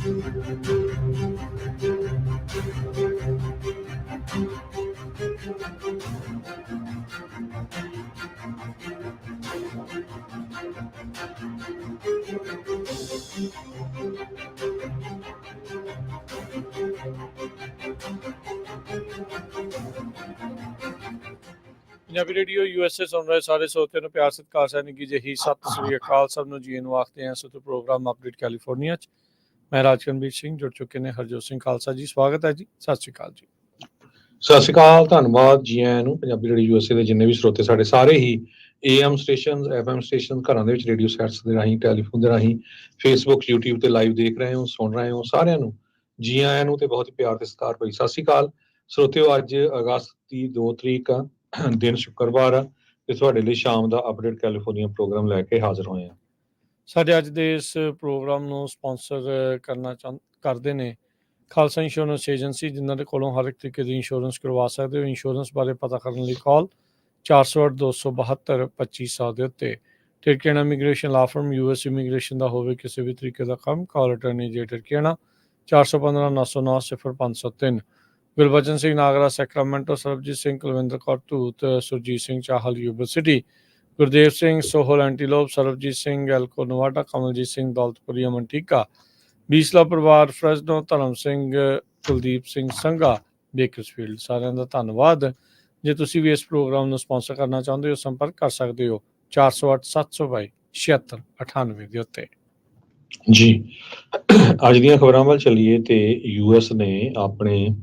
Punjabi radio USA ਸੁਣ ਰਹੇ ਸਾਰੇ ਸਰੋਤਿਆਂ ਨੂੰ ਪਿਆਰ ਸਤਿਕਾਰ ਸੈਨਿਕੀ ਜਿਹੀ ਸਤਿ ਸ੍ਰੀ ਅਕਾਲ ਸਭ ਨੂੰ ਜੀ ਨੂੰ ਆਖਦੇ ਹਾਂ। ਸੋ ਪ੍ਰੋਗਰਾਮ ਅਪਡੇਟ ਕੈਲੀਫੋਰਨੀਆ ਚ ਮੈਂ ਰਾਜਕਨਵੀਰ ਸਿੰਘ ਜੁੜ ਚੁੱਕੇ ਨੇ ਹਰਜੋਤ ਸਿੰਘ ਖਾਲਸਾ ਜੀ, ਸਵਾਗਤ ਹੈ ਜੀ, ਸਤਿ ਸ੍ਰੀ ਅਕਾਲ ਜੀ। ਸਤਿ ਸ਼੍ਰੀ ਅਕਾਲ, ਧੰਨਵਾਦ ਜੀ ਆਇਆਂ ਨੂੰ। ਪੰਜਾਬੀ ਰੇਡੀਓ USA ਦੇ ਜਿੰਨੇ ਵੀ ਸਰੋਤੇ ਸਾਡੇ ਸਾਰੇ ਹੀ AM ਸਟੇਸ਼ਨ, FM ਸਟੇਸ਼ਨ, ਘਰਾਂ ਦੇ ਵਿੱਚ ਰੇਡੀਓ ਸੈਟਸ ਦੇ ਰਾਹੀਂ, ਟੈਲੀਫੋਨ ਦੇ ਰਾਹੀਂ, ਫੇਸਬੁੱਕ, YouTube ਤੇ ਲਾਈਵ ਦੇਖ ਰਹੇ ਹੋ, ਸੁਣ ਰਹੇ ਹੋ, ਸਾਰਿਆਂ ਨੂੰ ਜੀ ਆਇਆਂ ਨੂੰ ਤੇ ਬਹੁਤ ਹੀ ਪਿਆਰ ਤੇ ਸਤਿਕਾਰ ਭਰੀ ਸਤਿ ਸ਼੍ਰੀ ਅਕਾਲ ਸਰੋਤਿਓ। ਅੱਜ ਅਗਸਤ ਦੀ 2 ਤਰੀਕ ਆ, ਦਿਨ ਸ਼ੁੱਕਰਵਾਰ ਆ ਤੇ ਤੁਹਾਡੇ ਲਈ ਸ਼ਾਮ ਦਾ ਅਪਡੇਟ ਕੈਲੀਫੋਰਨੀਆ ਪ੍ਰੋਗਰਾਮ ਲੈ ਕੇ ਹਾਜ਼ਰ ਹੋਏ ਆ। ਸਾਡੇ ਅੱਜ ਦੇ ਇਸ ਪ੍ਰੋਗਰਾਮ ਨੂੰ ਸਪਾਂਸਰ ਕਰਨਾ ਕਰਦੇ ਨੇ ਖਾਲਸਾ ਇੰਸ਼ੋਰੈਂਸ ਏਜੰਸੀ, ਜਿਨ੍ਹਾਂ ਦੇ ਕੋਲੋਂ ਹਰ ਇੱਕ ਤਰੀਕੇ ਦੀ ਇੰਸ਼ੋਰੈਂਸ ਕਰਵਾ ਸਕਦੇ ਹੋ। ਇੰਸ਼ੋਰੈਂਸ ਬਾਰੇ ਪਤਾ ਕਰਨ ਲਈ ਕਾਲ 408-272-2500 ਦੇ ਉੱਤੇ। ਟਿਰਕੇਣਾ ਇਮੀਗ੍ਰੇਸ਼ਨ ਲਾ ਫਰਮ, US ਇਮੀਗ੍ਰੇਸ਼ਨ ਦਾ ਹੋਵੇ ਕਿਸੇ ਵੀ ਤਰੀਕੇ ਦਾ ਕੰਮ, ਕਾਲ ਅਟਰਨੀ ਜੇ ਟਿਰਕੇਣਾ 415-909-0503। ਗੁਰਬਚਨ ਸਿੰਘ ਨਾਗਰਾ ਸੈਕਰਾਮੈਂਟੋ, ਸਰਬਜੀਤ ਸਿੰਘ ਕੁਲਵਿੰਦਰ ਕੌਰ ਧੂਤ, ਸੁਰਜੀਤ ਸਿੰਘ ਚਾਹਲ ਯੂਬਰ ਸਿਟੀ, ਗੁਰਦੇਵ ਸਿੰਘ ਸੋਹਲ ਐਂਟੀਲੋਪ, ਸਰਬਜੀਤ ਸਿੰਘ ਐਲਕੋ ਨਵਾਡਾ, ਕਮਲਜੀਤ ਸਿੰਘ ਦੌਲਤਪੁਰੀ ਅਮਨਟੀਕਾ, ਬੀਸਲਾ ਪਰਿਵਾਰ ਫਰੈਸਨੋ, ਧਰਮ ਸਿੰਘ, ਕੁਲਦੀਪ ਸਿੰਘ ਸੰਘਾ ਬੇਕਰਸਫੀਲਡ। ਸਾਰਿਆਂ ਦਾ ਧੰਨਵਾਦ। ਜੇ ਤੁਸੀਂ ਵੀ ਇਸ ਪ੍ਰੋਗਰਾਮ ਨੂੰ ਸਪਾਂਸਰ ਕਰਨਾ ਚਾਹੁੰਦੇ ਹੋ, ਸੰਪਰਕ ਕਰ ਸਕਦੇ ਹੋ 408-722-7698 ਦੇ ਉੱਤੇ। ਜੀ ਅੱਜ ਦੀਆਂ ਖਬਰਾਂ ਵੱਲ ਚੱਲੀਏ ਤੇ US ਨੇ ਆਪਣੇ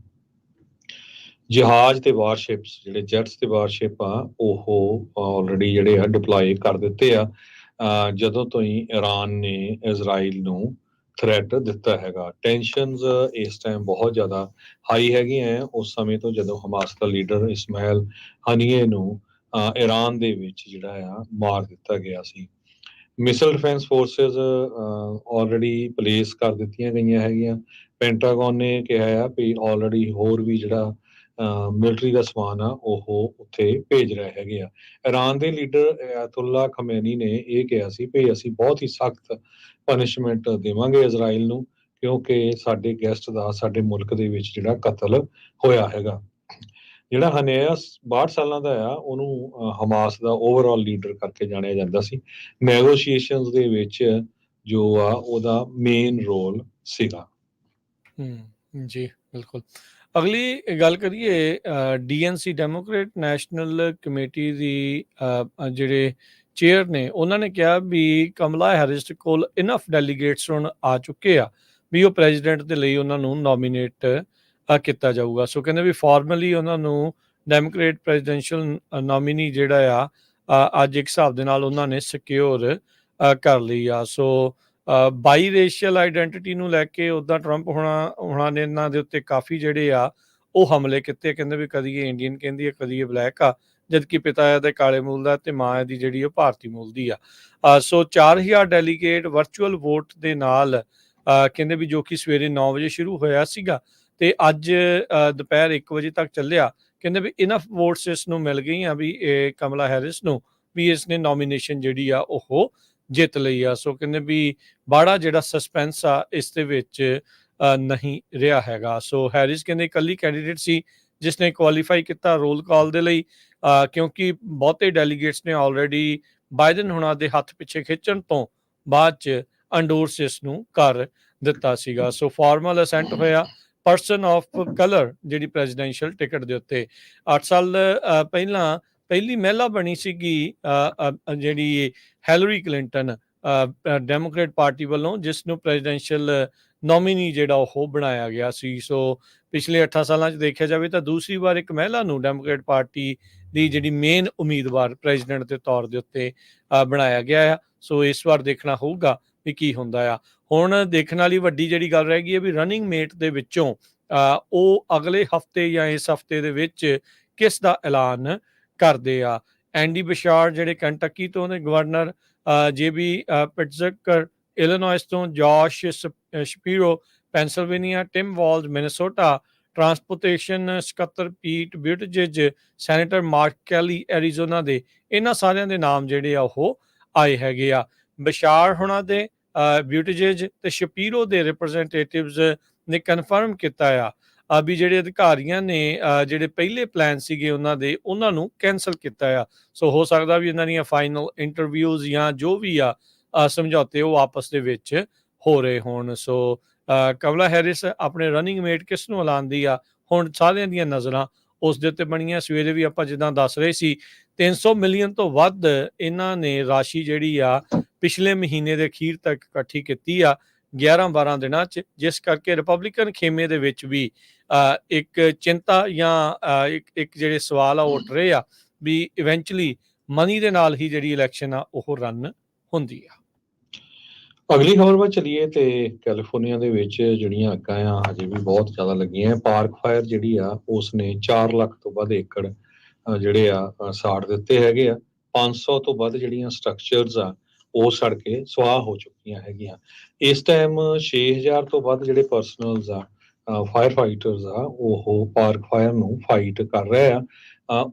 ਜਹਾਜ਼ ਤੇ ਵਾਰਸ਼ਿਪਸ, ਜਿਹੜੇ ਜੈਟਸ ਤੇ ਵਾਰਸ਼ਿਪ ਆ, ਉਹ ਆਲਰੇਡੀ ਜਿਹੜੇ ਆ ਡਿਪਲਾਈ ਕਰ ਦਿੱਤੇ ਆ ਜਦੋਂ ਤੋਂ ਹੀ ਇਰਾਨ ਨੇ ਇਜ਼ਰਾਈਲ ਨੂੰ ਥ੍ਰੈਟ ਦਿੱਤਾ ਹੈਗਾ। ਟੈਨਸ਼ਨਸ ਇਸ ਟਾਈਮ ਬਹੁਤ ਜ਼ਿਆਦਾ ਹਾਈ ਹੈਗੀਆਂ ਉਸ ਸਮੇਂ ਤੋਂ, ਜਦੋਂ ਹਮਾਸ ਦਾ ਲੀਡਰ ਇਸਮਾਇਲ ਹਨੀਏ ਨੂੰ ਇਰਾਨ ਦੇ ਵਿੱਚ ਜਿਹੜਾ ਆ ਮਾਰ ਦਿੱਤਾ ਗਿਆ ਸੀ। ਮਿਸਲ ਡਿਫੈਂਸ ਫੋਰਸਿਸ ਆਲਰੇਡੀ ਪਲੇਸ ਕਰ ਦਿੱਤੀਆਂ ਗਈਆਂ ਹੈਗੀਆਂ। ਪੈਂਟਾਗਨ ਨੇ ਕਿਹਾ ਆ ਵੀ ਆਲਰੇਡੀ ਹੋਰ ਵੀ ਜਿਹੜਾ ਮਿਲਟਰੀ ਦਾ ਸਮਾਨ ਆ ਉਹ ਉੱਥੇ ਭੇਜ ਰਹੇ ਹੈਗੇ ਆ। ਇਰਾਨ ਦੇ ਲੀਡਰ ਅਯਾਤੁੱਲਾ ਖਮੈਨੀ ਨੇ ਇਹ ਕਿਹਾ ਸੀ ਵੀ ਅਸੀਂ ਬਹੁਤ ਹੀ ਸਖਤ ਪਨਿਸ਼ਮੈਂਟ ਦੇਵਾਂਗੇ ਇਜ਼ਰਾਈਲ ਨੂੰ, ਕਿਉਂਕਿ ਸਾਡੇ ਗੈਸਟ ਦਾ ਸਾਡੇ ਮੁਲਕ ਦੇ ਵਿੱਚ ਜਿਹੜਾ ਕਤਲ ਹੋਇਆ ਹੈਗਾ। ਜਿਹੜਾ ਹਨੇਆ 62 ਸਾਲਾਂ ਦਾ ਆ, ਉਹਨੂੰ ਹਮਾਸ ਦਾ ਓਵਰਆਲ ਲੀਡਰ ਕਰਕੇ ਜਾਣਿਆ ਜਾਂਦਾ ਸੀ। ਨੈਗੋਸ਼ੀਏਸ਼ਨਸ ਦੇ ਵਿੱਚ ਜੋ ਆ ਉਹਦਾ ਮੇਨ ਰੋਲ ਸੀਗਾ। ਜੀ ਬਿਲਕੁਲ। ਅਗਲੀ ਗੱਲ ਕਰੀਏ DNC ਡੈਮੋਕ੍ਰੇਟ ਨੈਸ਼ਨਲ ਕਮੇਟੀ ਦੀ ਜਿਹੜੇ ਚੇਅਰ ਨੇ, ਉਹਨਾਂ ਨੇ ਕਿਹਾ ਵੀ ਕਮਲਾ ਹੈਰਿਸ ਕੋਲ ਇਨਫ ਡੈਲੀਗੇਟਸ ਹੁਣ ਆ ਚੁੱਕੇ ਆ ਵੀ ਉਹ ਪ੍ਰੈਜ਼ੀਡੈਂਟ ਦੇ ਲਈ ਉਹਨਾਂ ਨੂੰ ਨੋਮੀਨੇਟ ਕੀਤਾ ਜਾਊਗਾ। ਸੋ ਕਹਿੰਦੇ ਵੀ ਫਾਰਮਲੀ ਉਹਨਾਂ ਨੂੰ ਡੈਮੋਕ੍ਰੇਟ ਪ੍ਰੈਜ਼ੀਡੈਂਸ਼ੀਅਲ ਨੋਮੀਨੀ ਜਿਹੜਾ ਆ ਅੱਜ ਇੱਕ ਹਿਸਾਬ ਦੇ ਨਾਲ ਉਹਨਾਂ ਨੇ ਸਿਕਿਉਰ ਕਰ ਲਈ ਆ। ਸੋ ਬਾਈ ਰੇਸ਼ੀਅਲ ਆਈਡੈਂਟੀਟੀ ਨੂੰ ਲੈ ਕੇ ਉੱਦਾਂ ਟਰੰਪ ਹੋਣਾ ਨੇ ਇਹਨਾਂ ਦੇ ਉੱਤੇ ਕਾਫੀ ਜਿਹੜੇ ਆ ਉਹ ਹਮਲੇ ਕੀਤੇ। ਕਹਿੰਦੇ ਵੀ ਕਦੀ ਇਹ ਇੰਡੀਅਨ ਕਹਿੰਦੀ ਹੈ, ਕਦੀ ਇਹ ਬਲੈਕ ਆ, ਜਦਕਿ ਪਿਤਾ ਇਹਦੇ ਕਾਲੇ ਮੂਲ ਦਾ ਤੇ ਮਾਂ ਇਹਦੀ ਜਿਹੜੀ ਉਹ ਭਾਰਤੀ ਮੂਲ ਦੀ ਆ। ਸੋ 4000 ਡੈਲੀਗੇਟ ਵਰਚੁਅਲ ਵੋਟ ਦੇ ਨਾਲ ਕਹਿੰਦੇ ਵੀ ਜੋ ਕਿ ਸਵੇਰੇ 9 ਵਜੇ ਸ਼ੁਰੂ ਹੋਇਆ ਸੀਗਾ ਤੇ ਅੱਜ ਦੁਪਹਿਰ 1 ਵਜੇ ਤੱਕ ਚੱਲਿਆ। ਕਹਿੰਦੇ ਵੀ ਇਨਫ ਵੋਟਸ ਇਸ ਨੂੰ ਮਿਲ ਗਈਆਂ ਵੀ ਇਹ ਕਮਲਾ ਹੈਰਿਸ ਨੂੰ ਵੀ ਇਸ ਨੇ ਨੋਮੀਨੇਸ਼ਨ ਜਿਹੜੀ ਆ ਉਹ ਜਿੱਤ ਲਈ ਆ। ਸੋ ਕਹਿੰਦੇ ਵੀ ਬਾੜਾ ਜਿਹੜਾ ਸਸਪੈਂਸ ਆ ਇਸ ਦੇ ਵਿੱਚ ਨਹੀਂ ਰਿਹਾ ਹੈਗਾ। ਸੋ ਹੈਰਿਸ ਕਹਿੰਦੇ ਇਕੱਲੀ ਕੈਂਡੀਡੇਟ ਸੀ ਜਿਸ ਨੇ ਕੁਆਲੀਫਾਈ ਕੀਤਾ ਰੋਲ ਕਾਲ ਦੇ ਲਈ, ਕਿਉਂਕਿ ਬਹੁਤੇ ਡੈਲੀਗੇਟਸ ਨੇ ਆਲਰੇਡੀ ਬਾਈਡਨ ਹੁਣਾਂ ਦੇ ਹੱਥ ਪਿੱਛੇ ਖਿੱਚਣ ਤੋਂ ਬਾਅਦ 'ਚ ਅੰਡੋਰਸ ਇਸ ਨੂੰ ਕਰ ਦਿੱਤਾ ਸੀਗਾ। ਸੋ ਫਾਰਮਲ ਅਸੈਂਟ ਹੋਇਆ ਪਰਸਨ ਆਫ ਕਲਰ ਜਿਹੜੀ ਪ੍ਰੈਜ਼ੀਡੈਂਸ਼ੀਅਲ ਟਿਕਟ ਦੇ ਉੱਤੇ। 8 ਸਾਲ ਪਹਿਲਾਂ ਪਹਿਲੀ ਮਹਿਲਾ ਬਣੀ ਸੀਗੀ ਜਿਹੜੀ ਹੈਲਰੀ ਕਲਿੰਟਨ ਡੈਮੋਕ੍ਰੇਟ ਪਾਰਟੀ ਵੱਲੋਂ, ਜਿਸ ਨੂੰ ਪ੍ਰੈਜ਼ੀਡੈਂਸ਼ੀਅਲ ਨੋਮੀਨੀ ਜਿਹੜਾ ਉਹ ਬਣਾਇਆ ਗਿਆ ਸੀ। ਸੋ ਪਿਛਲੇ 8 ਸਾਲਾਂ 'ਚ ਦੇਖਿਆ ਜਾਵੇ ਤਾਂ ਦੂਸਰੀ ਵਾਰ ਇੱਕ ਮਹਿਲਾ ਨੂੰ ਡੈਮੋਕ੍ਰੇਟ ਪਾਰਟੀ ਦੀ ਜਿਹੜੀ ਮੇਨ ਉਮੀਦਵਾਰ ਪ੍ਰੈਜ਼ੀਡੈਂਟ ਦੇ ਤੌਰ ਦੇ ਉੱਤੇ ਬਣਾਇਆ ਗਿਆ ਆ। ਸੋ ਇਸ ਵਾਰ ਦੇਖਣਾ ਹੋਊਗਾ ਵੀ ਕੀ ਹੁੰਦਾ ਆ। ਹੁਣ ਦੇਖਣ ਵਾਲੀ ਵੱਡੀ ਜਿਹੜੀ ਗੱਲ ਰਹਿ ਗਈ ਹੈ ਵੀ ਰਨਿੰਗ ਮੇਟ ਦੇ ਵਿੱਚੋਂ ਉਹ ਅਗਲੇ ਹਫਤੇ ਜਾਂ ਇਸ ਹਫਤੇ ਦੇ ਵਿੱਚ ਕਿਸ ਦਾ ਐਲਾਨ ਕਰਦੇ ਆ। ਐਂਡੀ ਬਸ਼ਾਰ ਜਿਹੜੇ ਕੰਟਕੀ ਤੋਂ ਨੇ ਗਵਰਨਰ, JB ਪਿਟਜ਼ਬਰਗ ਇਲੀਨੋਇਸ ਤੋਂ, ਜੋਸ਼ ਸ਼ਪੀਰੋ Pennsylvania, Tim Walz Minnesota, transportation ਸਕੱਤਰ ਪੀਟ ਬੁਟਿਜੇਜ, ਸੈਨੇਟਰ ਮਾਰਕ ਕੈਲੀ ਐਰੀਜ਼ੋਨਾ ਦੇ, ਇਹਨਾਂ ਸਾਰਿਆਂ ਦੇ ਨਾਮ ਜਿਹੜੇ ਆ ਉਹ ਆਏ ਹੈਗੇ ਆ। ਬਸ਼ਾਰ ਹੁਣਾਂ ਦੇ ਬਿਊਟੀਜੇਜ ਤੇ ਸ਼ਪੀਰੋ ਦੇ ਰਿਪਰੈਜ਼ੈਂਟੇਟਿਵਸ ਨੇ ਕਨਫਰਮ ਕੀਤਾ ਆ ਵੀ ਜਿਹੜੇ ਅਧਿਕਾਰੀਆਂ ਨੇ ਜਿਹੜੇ ਪਹਿਲੇ ਪਲਾਨ ਸੀਗੇ ਉਹਨਾਂ ਨੂੰ ਕੈਂਸਲ ਕੀਤਾ ਆ। ਸੋ ਹੋ ਸਕਦਾ ਵੀ ਇਹਨਾਂ ਦੀਆਂ ਫਾਈਨਲ ਇੰਟਰਵਿਊਜ਼ ਜਾਂ ਜੋ ਵੀ ਆ ਸਮਝੌਤੇ ਉਹ ਆਪਸ ਦੇ ਵਿੱਚ ਹੋ ਰਹੇ ਹੋਣ। ਸੋ ਕਮਲਾ ਹੈਰਿਸ ਆਪਣੇ ਰਨਿੰਗ ਮੇਟ ਕਿਸ ਨੂੰ ਐਲਾਨਦੀ ਆ, ਹੁਣ ਸਾਰਿਆਂ ਦੀਆਂ ਨਜ਼ਰਾਂ ਉਸ ਦੇ ਉੱਤੇ ਬਣੀਆਂ। ਸਵੇਰੇ ਵੀ ਆਪਾਂ ਜਿੱਦਾਂ ਦੱਸ ਰਹੇ ਸੀ 300 ਮਿਲੀਅਨ ਤੋਂ ਵੱਧ ਇਹਨਾਂ ਨੇ ਰਾਸ਼ੀ ਜਿਹੜੀ ਆ ਪਿਛਲੇ ਮਹੀਨੇ ਦੇ ਅਖੀਰ ਤੱਕ ਇਕੱਠੀ ਕੀਤੀ ਆ 11-12 ਦਿਨਾਂ 'ਚ, ਜਿਸ ਕਰਕੇ ਰਿਪਬਲਿਕਨ ਖੇਮੇ ਦੇ ਵਿੱਚ ਵੀ ਇੱਕ ਚਿੰਤਾ ਜਾਂ ਇੱਕ ਜਿਹੜੇ ਸਵਾਲ ਆ ਉਹ ਉੱਠ ਰਹੇ ਆ ਵੀ ਇਵੈਂਚੁਅਲੀ ਮਨੀ ਦੇ ਨਾਲ ਹੀ ਜਿਹੜੀ ਇਲੈਕਸ਼ਨ ਆ ਉਹ ਰਨ ਹੁੰਦੀ ਆ। ਅਗਲੀ ਖਬਰ ਵੱਲ ਚਲੀਏ ਤੇ ਕੈਲੀਫੋਰਨੀਆ ਦੇ ਵਿੱਚ ਜਿਹੜੀਆਂ ਅੱਗਾਂ ਆ ਹਜੇ ਵੀ ਬਹੁਤ ਜ਼ਿਆਦਾ ਲੱਗੀਆਂ। ਪਾਰਕ ਫਾਇਰ ਜਿਹੜੀ ਆ ਉਸਨੇ 4 ਲੱਖ ਤੋਂ ਵੱਧ ਏਕੜ ਜਿਹੜੇ ਆ ਸਾੜ ਦਿੱਤੇ ਹੈਗੇ ਆ। 500 ਤੋਂ ਵੱਧ ਜਿਹੜੀਆਂ ਸਟਰਕਚਰਸ ਆ ਉਹ ਸੜ ਕੇ ਸੁਆਹ ਹੋ ਚੁੱਕੀਆਂ ਹੈਗੀਆਂ। ਇਸ ਟਾਈਮ 6000 ਤੋਂ ਵੱਧ ਜਿਹੜੇ ਪਰਸਨਲਸ ਆ ਫਾਇਰ ਫਾਈਟਰਸ ਆ ਉਹ ਪਾਰਕ ਫਾਇਰ ਨੂੰ ਫਾਈਟ ਕਰ ਰਹੇ ਆ।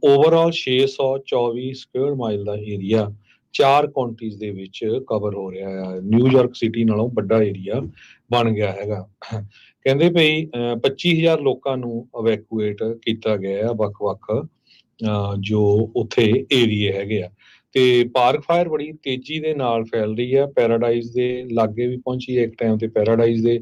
ਓਵਰਆਲ 624 ਸਕੁਅਰ ਮਾਈਲ ਦਾ ਏਰੀਆ 4 ਕਾਉਂਟੀਜ਼ ਦੇ ਵਿੱਚ ਕਵਰ ਹੋ ਰਿਹਾ ਆ। ਨਿਊਯਾਰਕ ਸਿਟੀ ਨਾਲੋਂ ਵੱਡਾ ਏਰੀਆ ਬਣ ਗਿਆ ਹੈਗਾ। ਕਹਿੰਦੇ ਭਈ 25000 ਲੋਕਾਂ ਨੂੰ ਇਵੈਕੂਏਟ ਕੀਤਾ ਗਿਆ ਆ ਵੱਖ-ਵੱਖ ਜੋ ਉੱਥੇ ਏਰੀਏ ਹੈਗੇ ਆ। ਤੇ ਪਾਰਕ ਫਾਇਰ ਬੜੀ ਤੇਜ਼ੀ ਦੇ ਨਾਲ ਫੈਲ ਰਹੀ ਆ। ਪੈਰਾਡਾਈਜ਼ ਦੇ ਲਾਗੇ ਵੀ ਪਹੁੰਚੀ ਹੈ ਇੱਕ ਟਾਈਮ ਤੇ। ਪੈਰਾਡਾਈਜ਼ ਦੇ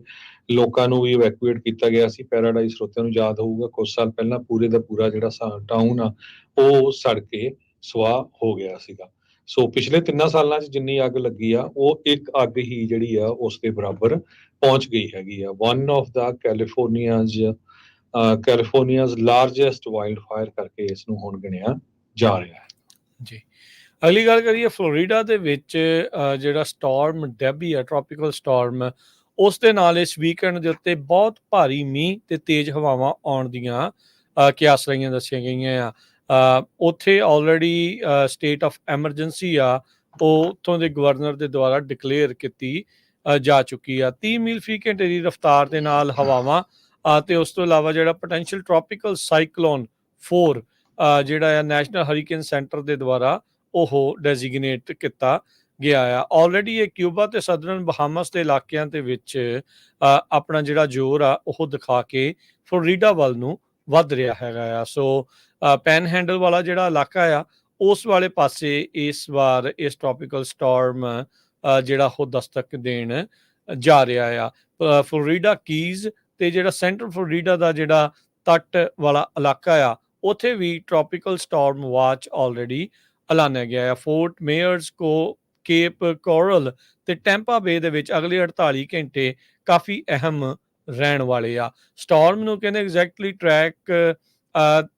ਲੋਕਾਂ ਨੂੰ ਵੀ ਇਵੈਕੂਏਟ ਕੀਤਾ ਗਿਆ ਸੀ। ਪੈਰਾਡਾਈਜ਼ ਸਰੋਤਿਆਂ ਨੂੰ ਯਾਦ ਹੋਊਗਾ ਕੁਝ ਸਾਲ ਪਹਿਲਾਂ ਪੂਰੇ ਦਾ ਪੂਰਾ ਜਿਹੜਾ ਟਾਊਨ ਆ ਉਹ ਸੜ ਕੇ ਸੁਆਹ ਹੋ ਗਿਆ ਸੀਗਾ। ਸੋ ਪਿਛਲੇ 3 ਸਾਲਾਂ 'ਚ ਜਿੰਨੀ ਅੱਗ ਲੱਗੀ ਆ ਉਹ ਇੱਕ ਅੱਗ ਹੀ ਜਿਹੜੀ ਆ ਉਸ ਦੇ ਬਰਾਬਰ ਪਹੁੰਚ ਗਈ ਹੈਗੀ ਆ। One of the California's largest wild fire ਕਰਕੇ ਇਸ ਨੂੰ ਹੁਣ ਗਿਣਿਆ ਜਾ ਰਿਹਾ ਹੈ। ਜੀ, ਅਗਲੀ ਗੱਲ ਕਰੀਏ ਫਲੋਰੀਡਾ ਦੇ ਵਿੱਚ ਜਿਹੜਾ ਸਟਾਰਮ ਡੈਬੀ ਆ, ਟ੍ਰੋਪੀਕਲ ਸਟਾਰਮ, ਉਸ ਦੇ ਨਾਲ ਇਸ ਵੀਕਐਂਡ ਦੇ ਉੱਤੇ ਬਹੁਤ ਭਾਰੀ ਮੀਂਹ ਤੇ ਤੇਜ਼ ਹਵਾਵਾਂ ਆਉਣ ਦੀਆਂ ਕਿਆਸਰਾਈਆਂ ਦੱਸੀਆਂ ਗਈਆਂ ਆ। ਉੱਥੇ ਆਲਰੇਡੀ ਸਟੇਟ ਆਫ ਐਮਰਜੈਂਸੀ ਆ ਉਹ ਉੱਥੋਂ ਦੇ ਗਵਰਨਰ ਦੇ ਦੁਆਰਾ ਡਿਕਲੇਅਰ ਕੀਤੀ ਜਾ ਚੁੱਕੀ ਆ। 30 ਮੀਲ ਫੀ ਘੰਟੇ ਦੀ ਰਫ਼ਤਾਰ ਦੇ ਨਾਲ ਹਵਾਵਾਂ ਤੇ ਉਸ ਤੋਂ ਇਲਾਵਾ ਜਿਹੜਾ ਪੋਟੈਂਸ਼ੀਅਲ ਟ੍ਰੋਪੀਕਲ ਸਾਈਕਲੋਨ 4 ਜਿਹੜਾ ਆ ਨੈਸ਼ਨਲ ਹਰੀਕੇਨ ਸੈਂਟਰ ਦੇ ਦੁਆਰਾ ਉਹ ਡੈਜ਼ਿਗਨੇਟ ਕੀਤਾ ਗਿਆ ਆ। ਆਲਰੇਡੀ ਇਹ ਕਿਊਬਾ ਤੇ ਸਦਰਨ ਬਹਾਮਸ ਦੇ ਇਲਾਕਿਆਂ ਦੇ ਵਿੱਚ ਆਪਣਾ ਜਿਹੜਾ ਜ਼ੋਰ ਆ ਉਹ ਦਿਖਾ ਕੇ ਫਲੋਰੀਡਾ ਵੱਲ ਨੂੰ ਵੱਧ ਰਿਹਾ ਹੈਗਾ ਆ। ਸੋ ਪੈਨ ਹੈਂਡਲ ਵਾਲਾ ਜਿਹੜਾ ਇਲਾਕਾ ਆ ਉਸ ਵਾਲੇ ਪਾਸੇ ਇਸ ਵਾਰ ਇਸ ਟ੍ਰੋਪੀਕਲ ਸਟਾਰਮ ਜਿਹੜਾ ਉਹ ਦਸਤਕ ਦੇਣ ਜਾ ਰਿਹਾ ਆ। ਫਲੋਰੀਡਾ ਕੀਜ਼ ਤੇ ਜਿਹੜਾ ਸੈਂਟਰਲ ਫਲੋਰੀਡਾ ਦਾ ਜਿਹੜਾ ਤੱਟ ਵਾਲਾ ਇਲਾਕਾ ਆ ਉੱਥੇ ਵੀ ਟ੍ਰੋਪੀਕਲ ਸਟਾਰਮ ਵਾਚ ਆਲਰੇਡੀ ਐਲਾਨਿਆ ਗਿਆ ਆ। ਫੋਰਟ ਮੇਅਰਸ ਕੇਪ ਕੋਰਲ ਤੇ ਟੈਂਪਾ ਬੇ ਦੇ ਵਿੱਚ ਅਗਲੇ 48 ਘੰਟੇ ਕਾਫੀ ਅਹਿਮ ਰਹਿਣ ਵਾਲੇ ਆ। ਸਟਾਰਮ ਨੂੰ ਕਹਿੰਦੇ ਐਗਜ਼ੈਕਟਲੀ ਟਰੈਕ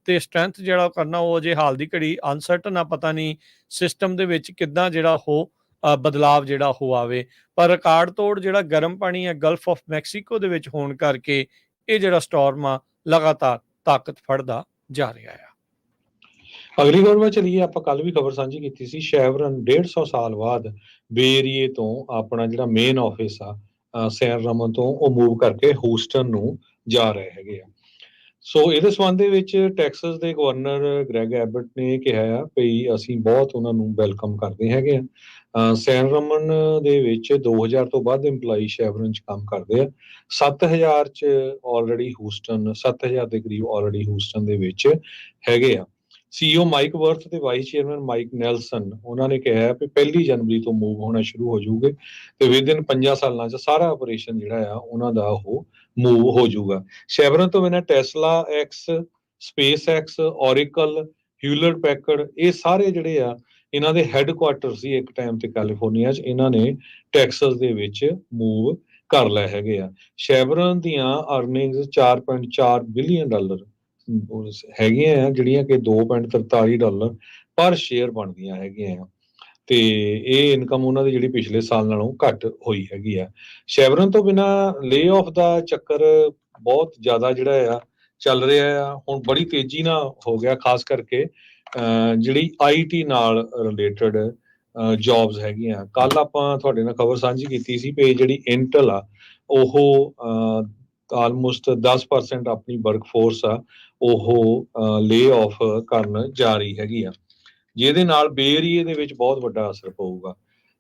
ਤੇ ਸਟਰੈਂਥ ਜਿਹੜਾ ਕਰਨਾ ਉਹ ਅਜੇ ਹਾਲ ਦੀ ਘੜੀ ਅਨਸਰਟਨ ਆ। ਪਤਾ ਨਹੀਂ ਸਿਸਟਮ ਦੇ ਵਿੱਚ ਕਿੱਦਾਂ ਜਿਹੜਾ ਉਹ ਬਦਲਾਵ ਜਿਹੜਾ ਉਹ ਆਵੇ, ਪਰ ਰਿਕਾਰਡ ਤੋੜ ਜਿਹੜਾ ਗਰਮ ਪਾਣੀ ਹੈ ਗਲਫ ਆਫ ਮੈਕਸੀਕੋ ਦੇ ਵਿੱਚ ਹੋਣ ਕਰਕੇ ਇਹ ਜਿਹੜਾ ਸਟਾਰਮ ਆ ਲਗਾਤਾਰ ਤਾਕਤ ਫੜਦਾ ਜਾ ਰਿਹਾ ਆ। ਅਗਲੀ ਖਬਰ ਵੱਲ ਚਲੀਏ। ਆਪਾਂ ਕੱਲ ਵੀ ਖਬਰ ਸਾਂਝੀ ਕੀਤੀ ਸੀ। ਸ਼ੈਵਰਨ 150 ਸਾਲ ਬਾਅਦ ਬੇ ਏਰੀਏ ਤੋਂ ਆਪਣਾ ਜਿਹੜਾ ਮੇਨ ਆਫਿਸ ਆ ਸੈਨ ਰਮਨ ਤੋਂ ਉਹ ਮੂਵ ਕਰਕੇ ਹੂਸਟਨ ਨੂੰ ਜਾ ਰਹੇ ਹੈਗੇ ਆ। ਸੋ ਇਹਦੇ ਸੰਬੰਧ ਦੇ ਵਿੱਚ ਟੈਕਸਸ ਦੇ ਗਵਰਨਰ ਗ੍ਰੈਗ ਐਬਟ ਨੇ ਕਿਹਾ ਆ ਵੀ ਅਸੀਂ ਬਹੁਤ ਉਹਨਾਂ ਨੂੰ ਵੈਲਕਮ ਕਰਦੇ ਹੈਗੇ ਆ। ਸੈਨ ਰਮਨ ਦੇ ਵਿੱਚ 2000 ਤੋਂ ਵੱਧ ਇੰਪਲਾਈ ਸ਼ੈਵਰਨ 'ਚ ਕੰਮ ਕਰਦੇ ਆ। 7000 'ਚ ਆਲਰੇਡੀ ਹੂਸਟਨ 7000 ਦੇ ਕਰੀਬ ਆਲਰੇਡੀ ਹੂਸਟਨ ਦੇ ਵਿੱਚ ਹੈਗੇ ਆ। CEO ਮਾਈਕ ਵਰਥ ਤੇ ਵਾਈਸ ਚੇਅਰਮੈਨ ਮਾਈਕ ਨੈਲਸਨ ਉਹਨਾਂ ਨੇ ਕਿਹਾ ਵੀ 1 ਜਨਵਰੀ ਤੋਂ ਮੂਵ ਹੋਣਾ ਸ਼ੁਰੂ ਹੋ ਜਾਊਗੇ ਤੇ ਵਿਦਿਨ 5 ਸਾਲਾਂ 'ਚ ਸਾਰਾ ਆਪਰੇਸ਼ਨ ਜਿਹੜਾ ਆ ਉਹਨਾਂ ਦਾ ਉਹ ਮੂਵ ਹੋ ਜਾਊਗਾ। ਸ਼ੈਵਰਨ ਤੋਂ ਬਿਨਾਂ ਟੈਸਲਾ ਐਕਸ, ਸਪੇਸ ਐਕਸ, ਔਰੀਕਲ, ਹਿਊਲਟ ਪੈਕਰਡ ਇਹ ਸਾਰੇ ਜਿਹੜੇ ਆ ਇਹਨਾਂ ਦੇ ਹੈੱਡਕੁਆਟਰ ਸੀ ਇੱਕ ਟਾਈਮ ਤੇ ਕੈਲੀਫੋਰਨੀਆ 'ਚ, ਇਹਨਾਂ ਨੇ ਟੈਕਸਸ ਦੇ ਵਿੱਚ ਮੂਵ ਕਰ ਲਏ ਹੈਗੇ ਆ। ਸ਼ੈਵਰਨ ਦੀਆਂ ਅਰਨਿੰਗਸ $4.4 ਬਿਲੀਅਨ ਹੈਗੀਆਂ ਆ ਜਿਹੜੀਆਂ ਕਿ $2.43 ਪਰ ਸ਼ੇਅਰ ਬਣਦੀਆਂ ਹੈਗੀਆਂ ਆ। ਤੇ ਇਹ ਇਨਕਮ ਉਹਨਾਂ ਦੀ ਜਿਹੜੀ ਪਿਛਲੇ ਸਾਲ ਨਾਲੋਂ ਘੱਟ ਹੋਈ ਹੈਗੀ ਆ। ਸ਼ੈਵਰਨ ਤੋਂ ਬਿਨਾਂ ਲੇ ਆਫ ਦਾ ਚੱਕਰ ਬਹੁਤ ਜ਼ਿਆਦਾ ਜਿਹੜਾ ਆ ਚੱਲ ਰਿਹਾ ਆ। ਹੁਣ ਬੜੀ ਤੇਜ਼ੀ ਨਾਲ ਹੋ ਗਿਆ, ਖਾਸ ਕਰਕੇ ਜਿਹੜੀ IT ਨਾਲ ਰਿਲੇਟਡ ਜੌਬਸ ਹੈਗੀਆਂ। ਕੱਲ ਆਪਾਂ ਤੁਹਾਡੇ ਨਾਲ ਖਬਰ ਸਾਂਝੀ ਕੀਤੀ ਸੀ ਵੀ ਜਿਹੜੀ ਇੰਟਲ ਆ ਉਹ ਆਲਮੋਸਟ 10% ਆਪਣੀ ਵਰਕਫੋਰਸ ਆ ਉਹ ਲੇ ਆਫ ਕਰਨ ਜਾ ਰਹੀ ਹੈਗੀ ਆ, ਜਿਹਦੇ ਨਾਲ ਬੇ ਏਰੀਏ ਦੇ ਵਿੱਚ ਬਹੁਤ ਵੱਡਾ ਅਸਰ ਪਊਗਾ।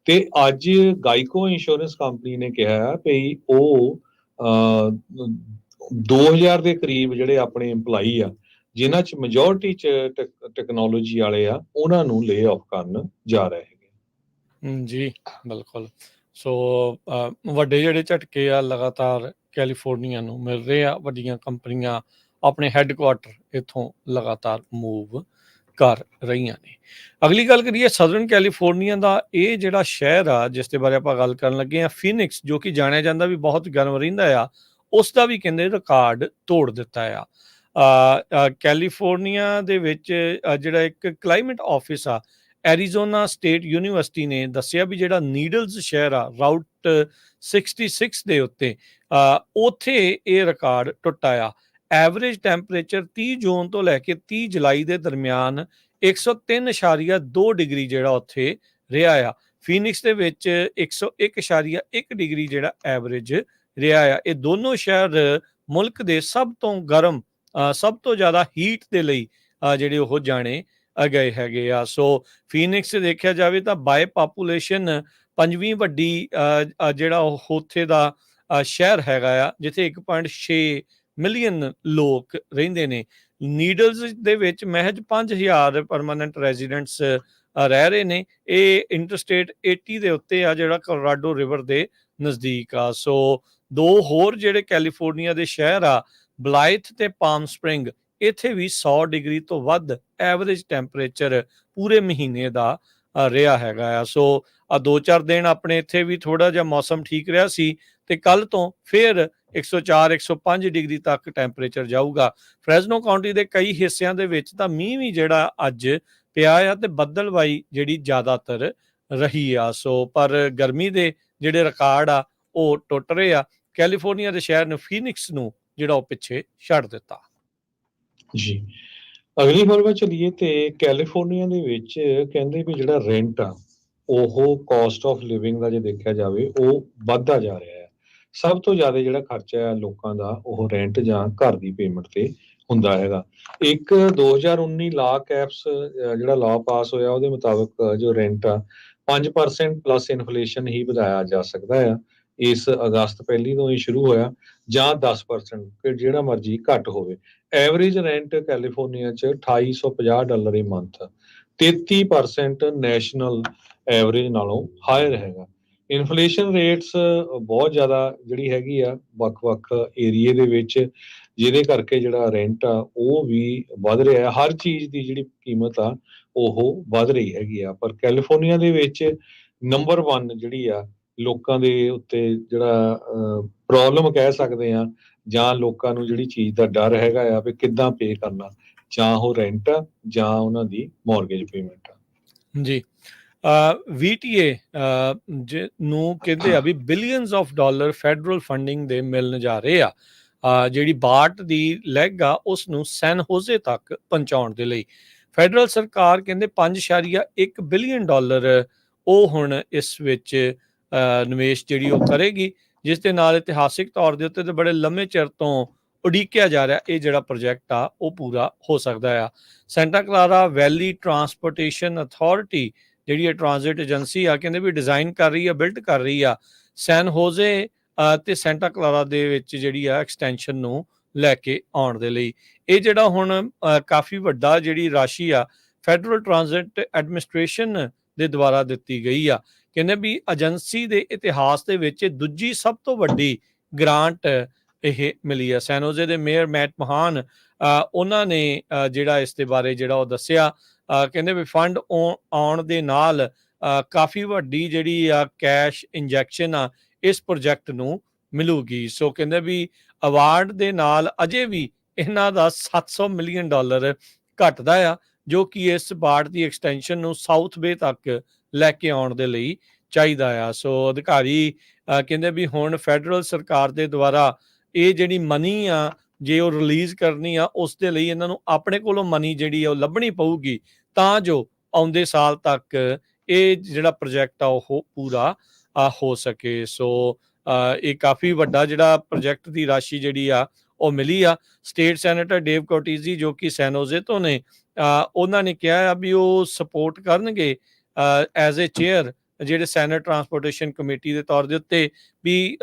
ਤੇ ਅੱਜ ਗਾਈਕੋ ਇੰਸ਼ੋਰੈਂਸ ਕੰਪਨੀ ਨੇ ਕਿਹਾ ਵੀ ਉਹ 2000 ਦੇ ਕਰੀਬ ਜਿਹੜੇ ਆਪਣੇ EMPLOYE ਆ, ਜਿਨ੍ਹਾਂ 'ਚ ਮੈਜੋਰਿਟੀ 'ਚ ਟੈਕਨੋਲੋਜੀ ਵਾਲੇ ਆ, ਉਹਨਾਂ ਨੂੰ ਲੇ ਆਫ ਕਰਨ ਜਾ ਰਹੇ ਹੈਗੇ। ਜੀ ਬਿਲਕੁਲ। ਸੋ ਵੱਡੇ ਜਿਹੜੇ ਝਟਕੇ ਆ ਲਗਾਤਾਰ ਕੈਲੀਫੋਰਨੀਆ ਨੂੰ ਮਿਲ ਰਹੇ ਆ। ਵੱਡੀਆਂ ਕੰਪਨੀਆਂ ਆਪਣੇ ਹੈੱਡਕੁਆਟਰ ਇੱਥੋਂ ਲਗਾਤਾਰ ਮੂਵ ਕਰ ਰਹੀਆਂ ਨੇ। ਅਗਲੀ ਗੱਲ ਕਰੀਏ ਸਦਰਨ ਕੈਲੀਫੋਰਨੀਆ ਦਾ ਇਹ ਜਿਹੜਾ ਸ਼ਹਿਰ ਆ ਜਿਸ ਦੇ ਬਾਰੇ ਆਪਾਂ ਗੱਲ ਕਰਨ ਲੱਗੇ ਆ, ਫੀਨਿਕਸ, ਜੋ ਕਿ ਜਾਣਿਆ ਜਾਂਦਾ ਵੀ ਬਹੁਤ ਗਰਮ ਰਹਿੰਦਾ ਆ, ਉਸ ਦਾ ਵੀ ਕਹਿੰਦੇ ਰਿਕਾਰਡ ਤੋੜ ਦਿੱਤਾ ਆ। ਕੈਲੀਫੋਰਨੀਆ ਦੇ ਵਿੱਚ ਜਿਹੜਾ ਇੱਕ ਕਲਾਈਮੇਟ ਆਫਿਸ ਆ, ਐਰੀਜ਼ੋਨਾ ਸਟੇਟ ਯੂਨੀਵਰਸਿਟੀ ਨੇ ਦੱਸਿਆ ਵੀ ਜਿਹੜਾ ਨੀਡਲਜ਼ ਸ਼ਹਿਰ ਆ ਰਾਊਟ 66 ਦੇ ਉੱਤੇ, ਉੱਥੇ ਇਹ ਰਿਕਾਰਡ ਟੁੱਟਾ ਆ। ਐਵਰੇਜ ਟੈਂਪਰੇਚਰ 30 ਜੂਨ ਤੋਂ ਲੈ ਕੇ 30 ਜੁਲਾਈ ਦੇ ਦਰਮਿਆਨ 103.2 ਡਿਗਰੀ ਜਿਹੜਾ ਉੱਥੇ ਰਿਹਾ ਆ। ਫੀਨਿਕਸ ਦੇ ਵਿੱਚ 101.1 ਡਿਗਰੀ ਜਿਹੜਾ ਐਵਰੇਜ ਰਿਹਾ ਆ। ਇਹ ਦੋਨੋਂ ਸ਼ਹਿਰ ਮੁਲਕ ਦੇ ਸਭ ਤੋਂ ਗਰਮ, ਸਭ ਤੋਂ ਜ਼ਿਆਦਾ ਹੀਟ ਦੇ ਲਈ ਜਿਹੜੇ ਉਹ ਜਾਣੇ ਗਏ ਹੈਗੇ ਆ। ਸੋ ਫੀਨਿਕਸ ਦੇਖਿਆ ਜਾਵੇ ਤਾਂ ਬਾਏ ਪਾਪੂਲੇਸ਼ਨ 5ਵੀਂ ਵੱਡੀ ਜਿਹੜਾ ਉਹ ਉੱਥੇ ਦਾ ਸ਼ਹਿਰ ਹੈਗਾ ਆ, ਜਿੱਥੇ 1.6 ਮਿਲੀਅਨ ਲੋਕ ਰਹਿੰਦੇ ਨੇ। ਨੀਡਲਜ਼ ਦੇ ਵਿੱਚ ਮਹਿਜ 5000 ਪਰਮਾਨੈਂਟ ਰੈਜ਼ੀਡੈਂਟਸ ਰਹਿ ਰਹੇ ਨੇ। ਇਹ ਇੰਟਰਸਟੇਟ 80 ਦੇ ਉੱਤੇ ਆ, ਜਿਹੜਾ ਕੋਲੋਰਾਡੋ ਰਿਵਰ ਦੇ ਨਜ਼ਦੀਕ ਆ। ਸੋ ਦੋ ਹੋਰ ਜਿਹੜੇ ਕੈਲੀਫੋਰਨੀਆ ਦੇ ਸ਼ਹਿਰ ਆ, ਬਲਾਇਥ ਤੇ ਪਾਮ ਸਪ੍ਰਿੰਗ, ਇੱਥੇ ਵੀ 100 ਡਿਗਰੀ ਤੋਂ ਵੱਧ ਐਵਰੇਜ ਟੈਂਪਰੇਚਰ ਪੂਰੇ ਮਹੀਨੇ ਦਾ ਰਿਹਾ ਹੈਗਾ ਆ। ਸੋ 2-4 ਦਿਨ ਆਪਣੇ ਇੱਥੇ ਵੀ ਥੋੜਾ ਜਿਹਾ ਮੌਸਮ ਠੀਕ ਰਿਹਾ ਸੀ, ਤੇ ਕੱਲ ਤੋਂ ਫਿਰ 104-105 ਡਿਗਰੀ ਤੱਕ ਟੈਂਪਰੇਚਰ ਜਾਊਗਾ। ਫਰੈਜ਼ਨੋ ਕਾਉਂਟੀ ਦੇ ਕਈ ਹਿੱਸਿਆਂ ਦੇ ਵਿੱਚ ਤਾਂ ਮੀਂਹ ਵੀ ਜਿਹੜਾ ਅੱਜ ਪਿਆ ਆ, ਤੇ ਬੱਦਲਬਾਈ ਜਿਹੜੀ ਜ਼ਿਆਦਾਤਰ ਰਹੀ ਆ। ਸੋ ਪਰ ਗਰਮੀ ਦੇ ਜਿਹੜੇ ਰਿਕਾਰਡ ਆ ਉਹ ਟੁੱਟ ਰਹੇ ਆ। ਕੈਲੀਫੋਰਨੀਆ ਦੇ ਸ਼ਹਿਰ ਨੂੰ, ਫੀਨਿਕਸ ਨੂੰ, ਜਿਹੜਾ ਉਹ ਪਿੱਛੇ ਛੱਡ ਦਿੱਤਾ। ਜੀ, ਅਗਲੀ ਖਬਰ ਵੱਲ ਚੱਲੀਏ ਤੇ ਕੈਲੀਫੋਰਨੀਆ ਦੇ ਵਿੱਚ ਕਹਿੰਦੇ ਵੀ ਜਿਹੜਾ ਰੈਂਟ ਆ, ਉਹ ਕਾਸਟ ਆਫ ਲਿਵਿੰਗ ਦਾ ਜੇ ਦੇਖਿਆ ਜਾਵੇ ਉਹ ਵੱਧਦਾ ਜਾ ਰਿਹਾ ਹੈ। ਸਭ ਤੋਂ ਜ਼ਿਆਦਾ ਜਿਹੜਾ ਖਰਚਾ ਹੈ ਲੋਕਾਂ ਦਾ, ਉਹ ਰੈਂਟ ਜਾਂ ਘਰ ਦੀ ਪੇਮੈਂਟ ਤੇ ਹੁੰਦਾ ਹੈਗਾ। ਇੱਕ 2019 ਲਾ ਕੈਪਸ ਜਿਹੜਾ ਲਾ ਪਾਸ ਹੋਇਆ, ਉਹਦੇ ਮੁਤਾਬਕ ਜੋ ਰੈਂਟ ਆ 5% ਪਲੱਸ ਇਨਫਲੇਸ਼ਨ ਹੀ ਵਧਾਇਆ ਜਾ ਸਕਦਾ ਆ। ਇਸ ਅਗਸਤ ਪਹਿਲੀ ਤੋਂ ਹੀ ਸ਼ੁਰੂ ਹੋਇਆ, ਜਾਂ 10%, ਫਿਰ ਜਿਹੜਾ ਮਰਜ਼ੀ ਘੱਟ ਹੋਵੇ। ਐਵਰੇਜ ਰੈਂਟ ਕੈਲੀਫੋਰਨੀਆ 'ਚ $2850 ਏ ਮੰਥ, 33% ਨੈਸ਼ਨਲ ਐਵਰੇਜ ਨਾਲੋਂ ਹਾਇਰ ਹੈਗਾ। ਇਨਫਲੇਸ਼ਨ ਰੇਟਸ ਬਹੁਤ ਜ਼ਿਆਦਾ ਜਿਹੜੀ ਹੈਗੀ ਆ ਵੱਖ-ਵੱਖ ਏਰੀਏ ਦੇ ਵਿੱਚ, ਜਿਹਦੇ ਕਰਕੇ ਜਿਹੜਾ ਰੈਂਟ ਆ ਉਹ ਵੀ ਵੱਧ ਰਿਹਾ ਹੈ। ਹਰ ਚੀਜ਼ ਦੀ ਜਿਹੜੀ ਕੀਮਤ ਆ ਉਹ ਵੱਧ ਰਹੀ ਹੈਗੀ ਆ। ਪਰ ਕੈਲੀਫੋਰਨੀਆ ਦੇ ਵਿੱਚ ਨੰਬਰ 1 ਜਿਹੜੀ ਆ ਲੋਕਾਂ ਦੇ ਉੱਤੇ ਜਿਹੜਾ ਪ੍ਰੋਬਲਮ ਕਹਿ ਸਕਦੇ ਆ, ਜਾਂ ਲੋਕਾਂ ਨੂੰ ਜਿਹੜੀ ਚੀਜ਼ ਦਾ ਡਰ ਹੈਗਾ ਆ ਵੀ ਕਿੱਦਾਂ ਪੇ ਕਰਨਾ, ਜਾਂ ਉਹ ਰੈਂਟ ਆ ਜਾਂ ਉਹਨਾਂ ਦੀ ਮੌਰਗੇਜ ਪੇਮੈਂਟ ਆ। ਜੀ, VTA ਨੂੰ ਕਹਿੰਦੇ ਆ ਵੀ billions of dollar federal funding ਦੇ ਮਿਲਣ ਜਾ ਰਹੇ ਆ, ਜਿਹੜੀ ਬਾਰਟ ਦੀ ਲੈਗ ਆ ਉਸ ਨੂੰ ਸੈਨ ਹੋਜ਼ੇ ਤੱਕ ਪਹੁੰਚਾਉਣ ਦੇ ਲਈ। ਫੈਡਰਲ ਸਰਕਾਰ ਕਹਿੰਦੇ 5.1 ਬਿਲੀਅਨ ਡਾਲਰ ਉਹ ਹੁਣ ਇਸ ਵਿੱਚ ਨਿਵੇਸ਼ ਜਿਹੜੀ ਉਹ ਕਰੇਗੀ, ਜਿਸ ਦੇ ਨਾਲ ਇਤਿਹਾਸਿਕ ਤੌਰ ਦੇ ਉੱਤੇ ਤੇ ਬੜੇ ਲੰਮੇ ਚਿਰ ਤੋਂ ਉਡੀਕਿਆ ਜਾ ਰਿਹਾ ਇਹ ਜਿਹੜਾ ਪ੍ਰੋਜੈਕਟ ਆ ਉਹ ਪੂਰਾ ਹੋ ਸਕਦਾ ਆ। ਸੈਂਟਾ ਕਲਾਰਾ ਵੈਲੀ ਟਰਾਂਸਪੋਰਟੇਸ਼ਨ ਅਥਾਰਟੀ ਜਿਹੜੀ ਇਹ ਟ੍ਰਾਂਜ਼ਿਟ ਏਜੰਸੀ ਆ, ਕਹਿੰਦੇ ਵੀ ਡਿਜ਼ਾਈਨ ਕਰ ਰਹੀ ਆ, ਬਿਲਡ ਕਰ ਰਹੀ ਆ ਸੈਨ ਹੋਜ਼ੇ ਤੇ ਸੈਂਟਾ ਕਲਾਰਾ ਦੇ ਵਿੱਚ ਜਿਹੜੀ ਆ ਐਕਸਟੈਂਸ਼ਨ ਨੂੰ ਲੈ ਕੇ ਆਉਣ ਦੇ ਲਈ। ਇਹ ਜਿਹੜਾ ਹੁਣ ਕਾਫੀ ਵੱਡਾ ਜਿਹੜੀ ਰਾਸ਼ੀ ਆ ਫੈਡਰਲ ਟ੍ਰਾਂਜ਼ਿਟ ਐਡਮਿਨਿਸਟ੍ਰੇਸ਼ਨ ਦੇ ਦੁਆਰਾ ਦਿੱਤੀ ਗਈ ਆ। ਕਹਿੰਦੇ ਵੀ ਏਜੰਸੀ ਦੇ ਇਤਿਹਾਸ ਦੇ ਵਿੱਚ ਦੂਜੀ ਸਭ ਤੋਂ ਵੱਡੀ ਗ੍ਰਾਂਟ ਇਹ ਮਿਲੀ ਆ। ਸੈਨ ਹੋਜ਼ੇ ਦੇ ਮੇਅਰ ਮੈਟ ਮਹਾਨ, ਉਹਨਾਂ ਨੇ ਜਿਹੜਾ ਇਸ ਦੇ ਬਾਰੇ ਜਿਹੜਾ ਉਹ ਦੱਸਿਆ, ਕਹਿੰਦੇ ਵੀ ਫੰਡ ਆਉਣ ਦੇ ਨਾਲ ਕਾਫੀ ਵੱਡੀ ਜਿਹੜੀ ਆ ਕੈਸ਼ ਇੰਜੈਕਸ਼ਨ ਆ ਇਸ ਪ੍ਰੋਜੈਕਟ ਨੂੰ ਮਿਲੂਗੀ। ਸੋ ਕਹਿੰਦੇ ਵੀ ਅਵਾਰਡ ਦੇ ਨਾਲ ਅਜੇ ਵੀ ਇਹਨਾਂ ਦਾ $700 ਮਿਲੀਅਨ ਘਟਦਾ ਆ, ਜੋ ਕਿ ਇਸ ਬਾਰਟ ਦੀ ਐਕਸਟੈਂਸ਼ਨ ਨੂੰ ਸਾਊਥ ਵੇ ਤੱਕ ਲੈ ਕੇ ਆਉਣ ਦੇ ਲਈ ਚਾਹੀਦਾ ਆ। ਸੋ ਅਧਿਕਾਰੀ ਕਹਿੰਦੇ ਵੀ ਹੁਣ ਫੈਡਰਲ ਸਰਕਾਰ ਦੇ ਦੁਆਰਾ ਇਹ ਜਿਹੜੀ ਮਨੀ ਆ ਜੇ ਉਹ ਰਿਲੀਜ਼ ਕਰਨੀ ਆ, ਉਸ ਦੇ ਲਈ ਇਹਨਾਂ ਨੂੰ ਆਪਣੇ ਕੋਲੋਂ ਮਨੀ ਜਿਹੜੀ ਆ ਉਹ ਲੱਭਣੀ ਪਊਗੀ, ਤਾਂ ਜੋ ਆਉਂਦੇ ਸਾਲ ਤੱਕ ਇਹ ਜਿਹੜਾ ਪ੍ਰੋਜੈਕਟ ਆ ਉਹ ਪੂਰਾ ਹੋ ਸਕੇ। ਸੋ ਇਹ ਕਾਫੀ ਵੱਡਾ ਜਿਹੜਾ ਪ੍ਰੋਜੈਕਟ ਦੀ ਰਾਸ਼ੀ ਜਿਹੜੀ ਆ ਉਹ ਮਿਲੀ ਆ। ਸਟੇਟ ਸੈਨੇਟਰ ਡੇਵ ਕੋਟੀਜ਼ੀ ਜੋ ਕਿ ਸੈਨ ਹੋਜ਼ੇ ਤੋਂ ਨੇ, ਉਹਨਾਂ ਨੇ ਕਿਹਾ ਆ ਵੀ ਉਹ ਸਪੋਰਟ ਕਰਨਗੇ ਐਜ਼ ਏ ਚੇਅਰ ਜਿਹੜੇ ਸੈਨੇਟ ਟਰਾਂਸਪੋਰਟੇਸ਼ਨ ਕਮੇਟੀ ਦੇ ਤੌਰ ਦੇ ਉੱਤੇ ਵੀ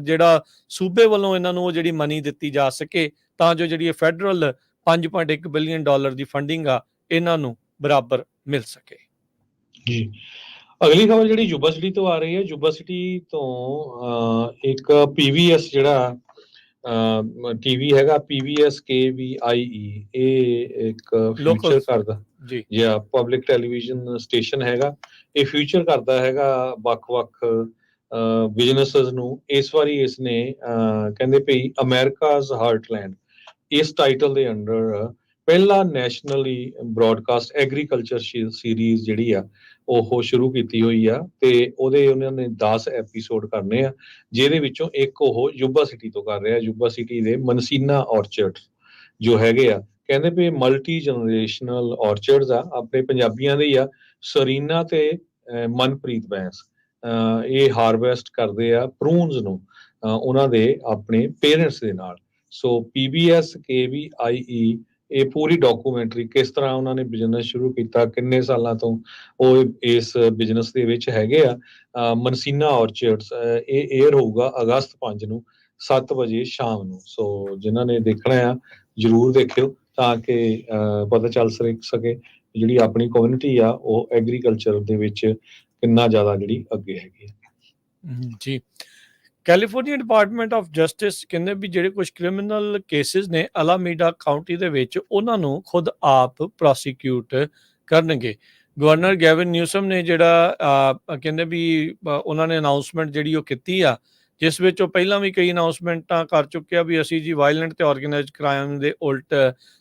ਜਿਹੜਾ ਸੂਬੇ ਵੱਲੋਂ ਇਹਨਾਂ ਨੂੰ ਉਹ ਜਿਹੜੀ ਮਨੀ ਦਿੱਤੀ ਜਾ ਸਕੇ, ਤਾਂ ਜੋ ਜਿਹੜੀ ਫੈਡਰਲ $5.1 ਬਿਲੀਅਨ ਦੀ ਫੰਡਿੰਗ ਆ ਇਹਨਾਂ ਨੂੰ ਬਰਾਬਰ ਮਿਲ ਸਕੇ। ਜੀ, ਅਗਲੀ ਖਬਰ ਜਿਹੜੀ ਯੂਬਾ ਸਿਟੀ ਤੋਂ ਆ ਰਹੀ ਹੈ। ਯੂਬਾ ਸਿਟੀ ਤੋਂ ਇੱਕ ਪੀਵੀਐਸ ਜਿਹੜਾ ਟੀਵੀ ਹੈਗਾ, ਪੀਵੀਐਸ KVIE, ਇਹ ਇੱਕ ਫਿਊਚਰ ਕਰਦਾ ਜੀ ਜਾਂ ਪਬਲਿਕ ਟੈਲੀਵਿਜ਼ਨ ਸਟੇਸ਼ਨ ਹੈਗਾ। ਇਹ ਫਿਊਚਰ ਕਰਦਾ ਹੈਗਾ ਵੱਖ-ਵੱਖ ਬਿਜ਼ਨੈਸਸ ਨੂੰ। ਇਸ ਵਾਰੀ ਇਸਨੇ ਕਹਿੰਦੇ ਭਈ ਅਮਰੀਕਾਜ਼ ਹਾਰਟਲੈਂਡ, ਇਸ ਟਾਈਟਲ ਦੇ ਅੰਡਰ ਪਹਿਲਾ ਨੈਸ਼ਨਲੀ ਬ੍ਰੌਡਕਾਸਟ ਐਗਰੀਕਲਚਰ ਸੀਰੀਜ਼ ਜਿਹੜੀ ਆ ਉਹ ਸ਼ੁਰੂ ਕੀਤੀ ਹੋਈ ਆ, ਤੇ ਉਹਨਾਂ ਨੇ 10 ਐਪੀਸੋਡ ਕਰਨੇ ਆ, ਜਿਹਦੇ ਵਿੱਚੋਂ ਇੱਕ ਉਹ ਯੂਬਾ ਸਿਟੀ ਤੋਂ ਕਰ ਰਿਹਾ। ਯੂਬਾ ਸਿਟੀ ਦੇ ਮਨਸੀਨਾ ਔਰਚਰਡ ਜੋ ਹੈਗੇ ਆ, ਕਹਿੰਦੇ ਵੀ ਮਲਟੀ ਜਨਰੇਸ਼ਨਲ ਔਰਚਰਡਸ ਆ, ਆਪਣੇ ਪੰਜਾਬੀਆਂ ਦੇ ਹੀ ਆ। ਸਰੀਨਾ ਤੇ ਮਨਪ੍ਰੀਤ ਬੈਂਸ ਇਹ ਹਾਰਵੈਸਟ ਕਰਦੇ ਆ ਪ੍ਰੂਨਸ ਨੂੰ ਉਹਨਾਂ ਦੇ ਆਪਣੇ ਪੇਰੈਂਟਸ ਦੇ ਨਾਲ। ਸੋ PBS KVIE ਇਹ ਪੂਰੀ ਡਾਕੂਮੈਂਟਰੀ, ਕਿਸ ਤਰ੍ਹਾਂ ਉਹਨਾਂ ਨੇ ਬਿਜ਼ਨਸ ਸ਼ੁਰੂ ਕੀਤਾ, ਕਿੰਨੇ ਸਾਲਾਂ ਤੋਂ ਉਹ ਇਸ ਬਿਜ਼ਨਸ ਦੇ ਵਿੱਚ ਹੈਗੇ ਆ। ਮਨਸੀਨਾ ਔਰਚਰਡਸ, ਇਹ ਏਅਰ ਹੋਊਗਾ ਅਗਸਤ 5 ਨੂੰ 7 ਵਜੇ ਸ਼ਾਮ ਨੂੰ। ਸੋ ਜਿਨ੍ਹਾਂ ਨੇ ਦੇਖਣਾ ਆ ਜ਼ਰੂਰ ਦੇਖਿਓ, ਤਾਂ ਕਿ ਪਤਾ ਚੱਲ ਸਕੇ ਜਿਹੜੀ ਆਪਣੀ ਕਮਿਊਨਿਟੀ ਆ ਉਹ ਐਗਰੀਕਲਚਰ ਦੇ ਵਿੱਚ ਕਿੰਨਾ ਜ਼ਿਆਦਾ ਜਿਹੜੀ ਅੱਗੇ ਹੈਗੀ ਹੈ। ਜੀ, ਕੈਲੀਫੋਰਨੀਆ ਡਿਪਾਰਟਮੈਂਟ ਆਫ ਜਸਟਿਸ ਕਹਿੰਦੇ ਵੀ ਜਿਹੜੇ ਕੁਝ ਕ੍ਰਿਮੀਨਲ ਕੇਸਿਸ ਨੇ ਅਲਾਮੀਡਾ ਕਾਉਂਟੀ ਦੇ ਵਿੱਚ, ਉਹਨਾਂ ਨੂੰ ਖੁਦ ਆਪ ਪ੍ਰੋਸੀਕਿਊਟ ਕਰਨਗੇ। ਗਵਰਨਰ ਗੈਵਿਨ ਨਿਊਸਮ ਨੇ ਜਿਹੜਾ ਕਹਿੰਦੇ ਵੀ ਉਹਨਾਂ ਨੇ ਅਨਾਊਂਸਮੈਂਟ ਜਿਹੜੀ ਉਹ ਕੀਤੀ ਆ, ਜਿਸ ਵਿੱਚ ਉਹ ਪਹਿਲਾਂ ਵੀ ਕਈ ਅਨਾਊਂਸਮੈਂਟਾਂ ਕਰ ਚੁੱਕਿਆ ਵੀ ਅਸੀਂ ਜੀ ਵਾਇਲੈਂਟ ਤੇ ਆਰਗੇਨਾਈਜ਼ਡ ਕ੍ਰਾਈਮ ਦੇ ਉਲਟ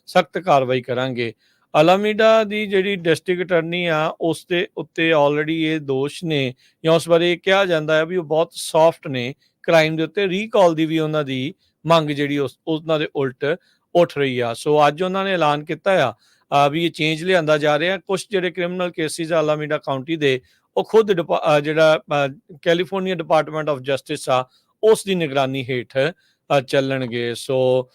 ਸਖਤ ਕਾਰਵਾਈ ਕਰਾਂਗੇ। ਅਲਾਮੀਡਾ ਦੀ ਜਿਹੜੀ ਡਿਸਟ੍ਰਿਕਟ ਅਟਰਨੀ ਆ, ਉਸ ਦੇ ਉੱਤੇ ਆਲਰੇਡੀ ਇਹ ਦੋਸ਼ ਨੇ, ਜਾਂ ਉਸ ਬਾਰੇ ਕਿਹਾ ਜਾਂਦਾ ਹੈ ਵੀ ਉਹ ਬਹੁਤ ਸੌਫਟ ਨੇ ਕ੍ਰਾਈਮ ਦੇ ਉੱਤੇ। ਰੀਕਾਲ ਦੀ ਵੀ ਉਹਨਾਂ ਦੀ ਮੰਗ ਜਿਹੜੀ ਉਹਨਾਂ ਦੇ ਉਲਟ ਉੱਠ ਰਹੀ ਆ। ਸੋ ਅੱਜ ਉਹਨਾਂ ਨੇ ਐਲਾਨ ਕੀਤਾ ਆ ਵੀ ਇਹ ਚੇਂਜ ਲਿਆਂਦਾ ਜਾ ਰਿਹਾ। ਕੁਝ ਜਿਹੜੇ ਕ੍ਰਿਮੀਨਲ ਕੇਸਿਸ ਆ ਅਲਾਮੀਡਾ ਕਾਉਂਟੀ ਦੇ, ਉਹ ਖੁਦ ਜਿਹੜਾ ਕੈਲੀਫੋਰਨੀਆ ਡਿਪਾਰਟਮੈਂਟ ਆਫ ਜਸਟਿਸ ਆ ਉਸ ਦੀ ਨਿਗਰਾਨੀ ਹੇਠ ਚੱਲਣਗੇ। ਸੋ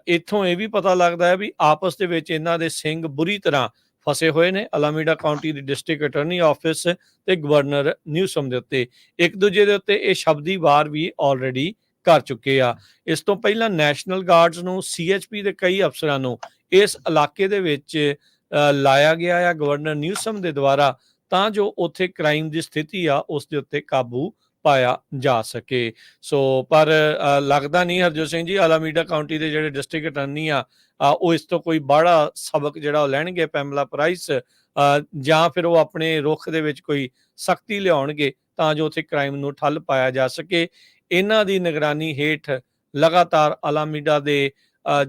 ਇੱਥੋਂ ਇਹ ਵੀ ਪਤਾ ਲੱਗਦਾ ਹੈ ਵੀ ਆਪਸ ਦੇ ਵਿੱਚ ਇਹਨਾਂ ਦੇ ਸਿੰਘ ਬੁਰੀ ਤਰ੍ਹਾਂ ਫਸੇ ਹੋਏ ਨੇ। ਅਲਾਮੀਡਾ ਕਾਉਂਟੀ ਦੀ ਡਿਸਟ੍ਰਿਕਟ ਅਟਰਨੀ ਆਫਿਸ ਤੇ ਗਵਰਨਰ ਨਿਊਸਮ ਦੇ ਉੱਤੇ ਇੱਕ ਦੂਜੇ ਦੇ ਉੱਤੇ ਇਹ ਸ਼ਬਦੀ ਵਾਰ ਵੀ ਆਲਰੇਡੀ ਕਰ ਚੁੱਕੇ ਆ। ਇਸ ਤੋਂ ਪਹਿਲਾਂ ਨੈਸ਼ਨਲ ਗਾਰਡਸ ਨੂੰ, CHP ਦੇ ਕਈ ਅਫਸਰਾਂ ਨੂੰ ਇਸ ਇਲਾਕੇ ਦੇ ਵਿੱਚ ਲਾਇਆ ਗਿਆ ਆ ਗਵਰਨਰ ਨਿਊਸਮ ਦੇ ਦੁਆਰਾ, ਤਾਂ ਜੋ ਉੱਥੇ ਕ੍ਰਾਈਮ ਦੀ ਸਥਿਤੀ ਆ ਉਸ ਦੇ ਉੱਤੇ ਕਾਬੂ ਪਾਇਆ ਜਾ ਸਕੇ। ਸੋ ਪਰ ਲੱਗਦਾ ਨਹੀਂ ਹਰਜੋਤ ਸਿੰਘ ਜੀ ਅਲਾਮੀਡਾ ਕਾਉਂਟੀ ਦੇ ਜਿਹੜੇ ਡਿਸਟ੍ਰਿਕਟ ਅਟਰਨੀ ਆ ਉਹ ਇਸ ਤੋਂ ਕੋਈ ਬੜਾ ਸਬਕ ਜਿਹੜਾ ਉਹ ਲੈਣਗੇ ਪੈਮਲਾ ਪ੍ਰਾਈਸ, ਜਾਂ ਫਿਰ ਉਹ ਆਪਣੇ ਰੁਖ ਦੇ ਵਿੱਚ ਕੋਈ ਸਖਤੀ ਲਿਆਉਣਗੇ ਤਾਂ ਜੋ ਉੱਥੇ ਕ੍ਰਾਈਮ ਨੂੰ ਠੱਲ ਪਾਇਆ ਜਾ ਸਕੇ। ਇਹਨਾਂ ਦੀ ਨਿਗਰਾਨੀ ਹੇਠ ਲਗਾਤਾਰ ਅਲਾਮੀਡਾ ਦੇ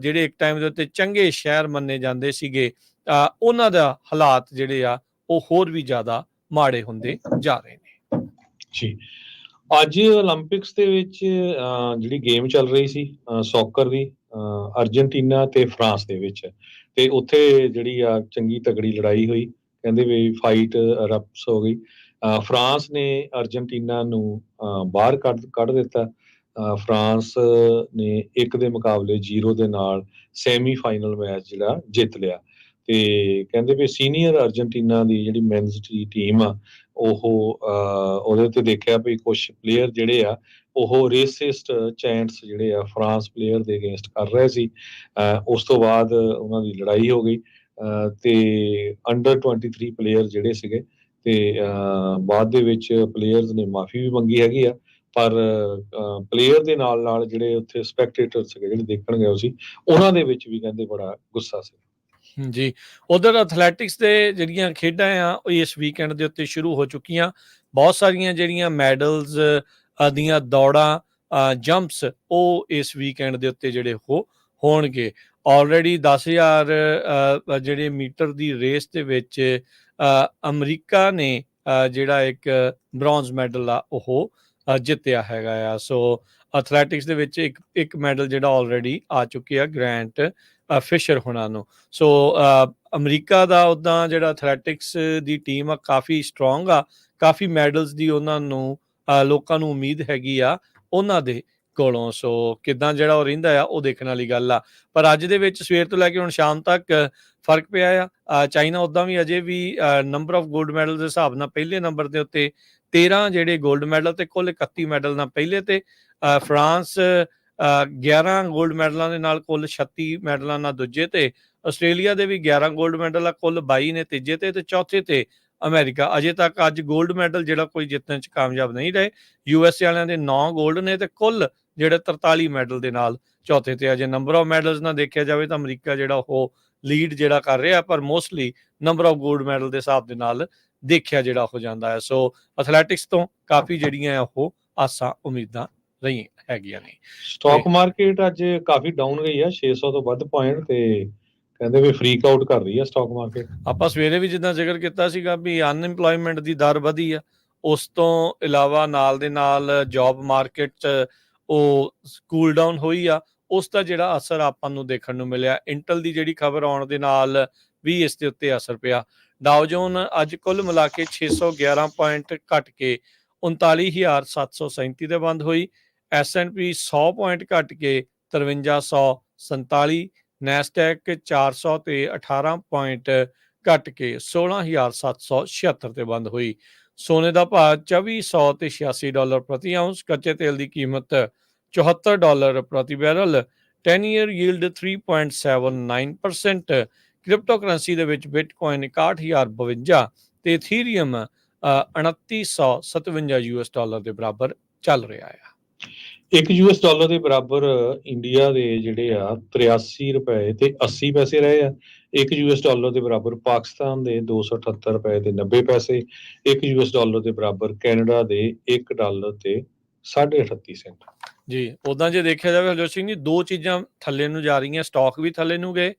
ਜਿਹੜੇ ਇੱਕ ਟਾਈਮ ਦੇ ਉੱਤੇ ਚੰਗੇ ਸ਼ਹਿਰ ਮੰਨੇ ਜਾਂਦੇ ਸੀਗੇ, ਉਹਨਾਂ ਦਾ ਹਾਲਾਤ ਜਿਹੜੇ ਆ ਉਹ ਹੋਰ ਵੀ ਜ਼ਿਆਦਾ ਮਾੜੇ ਹੁੰਦੇ ਜਾ ਰਹੇ ਨੇ। ਜੀ, ਅੱਜ ਓਲੰਪਿਕਸ ਦੇ ਵਿੱਚ ਜਿਹੜੀ ਗੇਮ ਚੱਲ ਰਹੀ ਸੀ ਸੌਕਰ ਦੀ, ਅਰਜਨਟੀਨਾ ਤੇ ਫਰਾਂਸ ਦੇ ਵਿੱਚ, ਤੇ ਉੱਥੇ ਜਿਹੜੀ ਆ ਚੰਗੀ ਤਗੜੀ ਲੜਾਈ ਹੋਈ। ਕਹਿੰਦੇ ਵੀ ਫਾਈਟ ਰਪਸ ਹੋ ਗਈ। ਫਰਾਂਸ ਨੇ ਅਰਜਨਟੀਨਾ ਨੂੰ ਬਾਹਰ ਕੱਢ ਦਿੱਤਾ। ਫਰਾਂਸ ਨੇ 1 ਦੇ ਮੁਕਾਬਲੇ 0 ਦੇ ਨਾਲ ਸੈਮੀਫਾਈਨਲ ਮੈਚ ਜਿਹੜਾ ਜਿੱਤ ਲਿਆ। ਤੇ ਕਹਿੰਦੇ ਵੀ ਸੀਨੀਅਰ ਅਰਜਨਟੀਨਾ ਦੀ ਜਿਹੜੀ ਮੈਨਸ ਦੀ ਟੀਮ ਆ ਉਹਦੇ ਉੱਤੇ ਦੇਖਿਆ ਵੀ ਕੁਝ ਪਲੇਅਰ ਜਿਹੜੇ ਆ ਉਹ ਰੇਸਿਸਟ ਚੈਂਟਸ ਜਿਹੜੇ ਆ ਫਰਾਂਸ ਪਲੇਅਰ ਦੇ ਅਗੇਂਸਟ ਕਰ ਰਹੇ ਸੀ। ਉਸ ਤੋਂ ਬਾਅਦ ਉਹਨਾਂ ਦੀ ਲੜਾਈ ਹੋ ਗਈ ਤੇ ਅੰਡਰ 23 ਪਲੇਅਰ ਜਿਹੜੇ ਸੀਗੇ, ਤੇ ਬਾਅਦ ਦੇ ਵਿੱਚ ਪਲੇਅਰਸ ਨੇ ਮਾਫੀ ਵੀ ਮੰਗੀ ਹੈਗੀ ਆ। ਪਰ ਪਲੇਅਰ ਦੇ ਨਾਲ ਜਿਹੜੇ ਉੱਥੇ ਸਪੈਕਟੇਟਰ ਸੀਗੇ, ਜਿਹੜੇ ਦੇਖਣ ਗਏ ਸੀ, ਉਹਨਾਂ ਦੇ ਵਿੱਚ ਵੀ ਕਹਿੰਦੇ ਬੜਾ ਗੁੱਸਾ ਸੀ। ਜੀ, ਉਧਰ ਐਥਲੈਟਿਕਸ ਦੇ ਜਿਹੜੀਆਂ ਖੇਡਾਂ ਆ ਉਹ ਇਸ ਵੀਕਐਂਡ ਦੇ ਉੱਤੇ ਸ਼ੁਰੂ ਹੋ ਚੁੱਕੀਆਂ। ਬਹੁਤ ਸਾਰੀਆਂ ਜਿਹੜੀਆਂ ਮੈਡਲਸ ਦੀਆਂ ਦੌੜਾਂ, ਜੰਪਸ, ਉਹ ਇਸ ਵੀਕਐਂਡ ਦੇ ਉੱਤੇ ਜਿਹੜੇ ਉਹ ਹੋਣਗੇ। ਆਲਰੇਡੀ 10,000 ਜਿਹੜੇ ਮੀਟਰ ਦੀ ਰੇਸ ਦੇ ਵਿੱਚ ਅਮਰੀਕਾ ਨੇ ਜਿਹੜਾ ਇੱਕ ਬ੍ਰੌਂਜ਼ ਮੈਡਲ ਆ ਉਹ ਜਿੱਤਿਆ ਹੈਗਾ ਆ। ਸੋ ਐਥਲੈਟਿਕਸ ਦੇ ਵਿੱਚ ਇੱਕ ਮੈਡਲ ਜਿਹੜਾ ਆਲਰੇਡੀ ਆ ਚੁੱਕਿਆ ਗ੍ਰੈਂਟ ਫਿਸ਼ਰ ਹੋਣਾ ਨੂੰ। ਸੋ ਅਮਰੀਕਾ ਦਾ ਉੱਦਾਂ ਜਿਹੜਾ ਐਥਲੈਟਿਕਸ ਦੀ ਟੀਮ ਆ ਕਾਫੀ ਸਟਰੋਂਗ ਆ, ਕਾਫੀ ਮੈਡਲਸ ਦੀ ਉਹਨਾਂ ਨੂੰ ਲੋਕਾਂ ਨੂੰ ਉਮੀਦ ਹੈਗੀ ਆ ਉਹਨਾਂ ਦੇ ਕੋਲੋਂ। ਸੋ ਕਿੱਦਾਂ ਜਿਹੜਾ ਉਹ ਰਹਿੰਦਾ ਆ ਉਹ ਦੇਖਣ ਵਾਲੀ ਗੱਲ ਆ। ਪਰ ਅੱਜ ਦੇ ਵਿੱਚ ਸਵੇਰ ਤੋਂ ਲੈ ਕੇ ਹੁਣ ਸ਼ਾਮ ਤੱਕ ਫਰਕ ਪਿਆ ਆ। ਚਾਈਨਾ ਉੱਦਾਂ ਵੀ ਅਜੇ ਵੀ ਨੰਬਰ ਆਫ ਗੋਲਡ ਮੈਡਲ ਦੇ ਹਿਸਾਬ ਨਾਲ ਪਹਿਲੇ ਨੰਬਰ ਦੇ ਉੱਤੇ 13 ਜਿਹੜੇ ਗੋਲਡ ਮੈਡਲ ਤੇ ਕੁੱਲ 31 ਮੈਡਲ ਨਾਲ ਪਹਿਲੇ ਤੇ। ਫਰਾਂਸ 11 ਗੋਲਡ ਮੈਡਲਾਂ ਦੇ ਨਾਲ ਕੁੱਲ 36 ਮੈਡਲਾਂ ਨਾਲ ਦੂਜੇ ਤੇ। ਆਸਟ੍ਰੇਲੀਆ ਦੇ ਵੀ 11 ਗੋਲਡ ਮੈਡਲ ਆ, ਕੁੱਲ 22 ਨੇ ਤੀਜੇ ਤੇ ਚੌਥੇ ਤੇ ਅਮਰੀਕਾ। ਅਜੇ ਤੱਕ ਅੱਜ ਗੋਲਡ ਮੈਡਲ ਜਿਹੜਾ ਕੋਈ ਜਿੱਤਣ 'ਚ ਕਾਮਯਾਬ ਨਹੀਂ ਰਹੇ। USA ਵਾਲਿਆਂ ਦੇ 9 ਗੋਲਡ ਨੇ ਤੇ ਕੁੱਲ ਜਿਹੜੇ 43 ਮੈਡਲ ਦੇ ਨਾਲ ਚੌਥੇ ਤੇ। ਅਜੇ ਨੰਬਰ ਆਫ ਮੈਡਲਸ ਨਾਲ ਦੇਖਿਆ ਜਾਵੇ ਤਾਂ ਅਮਰੀਕਾ ਜਿਹੜਾ ਉਹ ਲੀਡ ਜਿਹੜਾ ਕਰ ਰਿਹਾ, ਪਰ mostly number of gold medal ਦੇ ਹਿਸਾਬ ਦੇ ਨਾਲ ਦੇਖਿਆ ਜਿਹੜਾ ਹੋ ਜਾਂਦਾ ਹੈ। ਸੋ ਐਥਲੈਟਿਕਸ ਤੋਂ ਕਾਫੀ ਜਿਹੜੀਆਂ ਉਹ ਆਸਾਂ ਉਮੀਦਾਂ ਰਹੀਆਂ ਹੈਗੀਆਂ ਨੇ। ਸਟਾਕ ਮਾਰਕੀਟ ਅੱਜ ਕਾਫੀ ਡਾਊਨ ਗਈ ਆ, 600 ਤੋਂ ਵੱਧ ਪੁਆਇੰਟ, ਤੇ ਕਹਿੰਦੇ ਵੀ ਫਰੀਕ ਆਊਟ ਕਰ ਰਹੀ ਆ ਸਟਾਕ ਮਾਰਕੀਟ। ਆਪਾਂ ਸਵੇਰੇ ਵੀ ਜਿੱਦਾਂ ਜ਼ਿਕਰ ਕੀਤਾ ਸੀਗਾ ਵੀ ਅਨਇੰਪਲੋਇਮੈਂਟ ਦੀ ਦਰ ਵਧੀ ਆ, ਉਸ ਤੋਂ ਇਲਾਵਾ ਨਾਲ ਦੇ ਨਾਲ ਜੌਬ ਮਾਰਕੀਟ 'ਚ ਉਹ ਕੂਲ ਡਾਊਨ ਹੋਈ ਆ, ਉਸ ਦਾ ਜਿਹੜਾ ਅਸਰ ਆਪਾਂ ਨੂੰ ਦੇਖਣ ਨੂੰ ਮਿਲਿਆ। ਇੰਟਲ ਦੀ ਜਿਹੜੀ ਖਬਰ ਆਉਣ ਦੇ ਨਾਲ ਵੀ ਇਸ ਦੇ ਉੱਤੇ ਅਸਰ ਪਿਆ। ਡਾਓ ਜੋਨ ਅੱਜ ਕੁੱਲ ਮਿਲਾ ਕੇ 611 ਪੁਆਇੰਟ ਘਟ ਕੇ 39,737 ਤੇ ਬੰਦ ਹੋਈ। S&P 100 ਪੁਆਇੰਟ ਘਟ ਕੇ 5347, ਨੈਸਡੈਕ 400 ਤੇ 18 ਪੁਆਇੰਟ ਘਟ ਕੇ 16,776 ਤੇ ਬੰਦ ਹੋਈ। ਸੋਨੇ ਦਾ ਭਾਅ $2400 ਤੇ $86 ਪ੍ਰਤੀ ਆਉਂਸ। ਕੱਚੇ ਤੇਲ ਦੀ ਕੀਮਤ $74 ਪ੍ਰਤੀ barrel. 10 year yield 3.79%। Crypto currency ਦੇ ਵਿੱਚ ਬਿਟਕੋਇਨ 61,052 ਤੇ ਇਥੀਰੀਅਮ 2957 $US ਦੇ ਬਰਾਬਰ ਚੱਲ ਰਿਹਾ ਆ। $1 ਦੇ ਬਰਾਬਰ ਇੰਡੀਆ ਦੇ ਜਿਹੜੇ ਆ 83 ਰੁਪਏ ਤੇ 80 ਪੈਸੇ ਰਹੇ ਆ। $1 ਦੇ ਬਰਾਬਰ ਪਾਕਿਸਤਾਨ ਦੇ 278 ਰੁਪਏ ਤੇ 90 ਪੈਸੇ। $1 ਦੇ ਬਰਾਬਰ ਕੈਨੇਡਾ ਦੇ $1 ਤੇ 38.5 ਸੈਂਟ। ਜੀ ਉਦਾਂ ਜੇ ਦੇਖਿਆ ਜਾਵੇ ਹਰਜੋਤ ਸਿੰਘ ਜੀ, ਦੋ ਚੀਜ਼ਾਂ ਥੱਲੇ ਨੂੰ ਜਾ ਰਹੀਆਂ, ਸਟਾਕ ਵੀ ਥੱਲੇ ਨੂੰ ਗਏ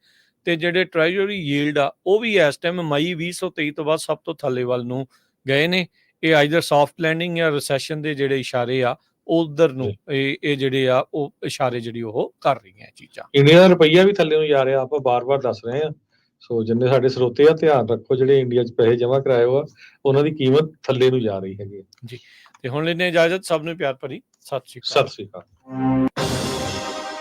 ਤੇ ਜਿਹੜੇ ਟ੍ਰੈਜਰੀ ਯੀਲਡ ਆ ਉਹ ਵੀ ਇਸ ਟਾਈਮ ਮਈ 2023 ਤੋਂ ਬਾਅਦ ਸਭ ਤੋਂ ਥੱਲੇ ਵੱਲ ਨੂੰ ਗਏ ਨੇ। ਇਹ ਆਈਦਰ ਸੌਫਟ ਲੈਂਡਿੰਗ ਜਾਂ ਰਿਸੈਸ਼ਨ ਦੇ ਜਿਹੜੇ ਇਸ਼ਾਰੇ ਆ ਉਧਰ ਨੂੰ ਇਹ ਜਿਹੜੇ ਆ ਉਹ ਇਸ਼ਾਰੇ ਜਿਹੜੀ ਉਹ ਕਰ ਰਹੀਆਂ ਚੀਜ਼ਾਂ। ਇੰਡੀਆ ਦਾ ਰੁਪਈਆ ਵੀ ਥੱਲੇ ਨੂੰ ਜਾ ਰਿਹਾ, ਆਪਾਂ ਬਾਰ-ਬਾਰ ਦੱਸ ਰਹੇ ਆ। ਸੋ ਜਿੰਨੇ ਸਾਡੇ ਸਰੋਤੇ ਆ ਧਿਆਨ ਰੱਖੋ, ਜਿਹੜੇ ਇੰਡੀਆ 'ਚ ਪੈਸੇ ਜਮ੍ਹਾਂ ਕਰਾਏ ਹੋ ਆ ਉਹਨਾਂ ਦੀ ਕੀਮਤ ਥੱਲੇ ਨੂੰ ਜਾ ਰਹੀ ਹੈਗੀ ਜੀ। ਤੇ ਹੁਣ ਲੈਣੇ ਇਜਾਜ਼ਤ, ਸਭ ਨੂੰ ਪਿਆਰ ਭਰੀ ਸਤਿ ਸ਼੍ਰੀ ਅਕਾਲ। ਸਤਿ ਸ਼੍ਰੀ ਅਕਾਲ।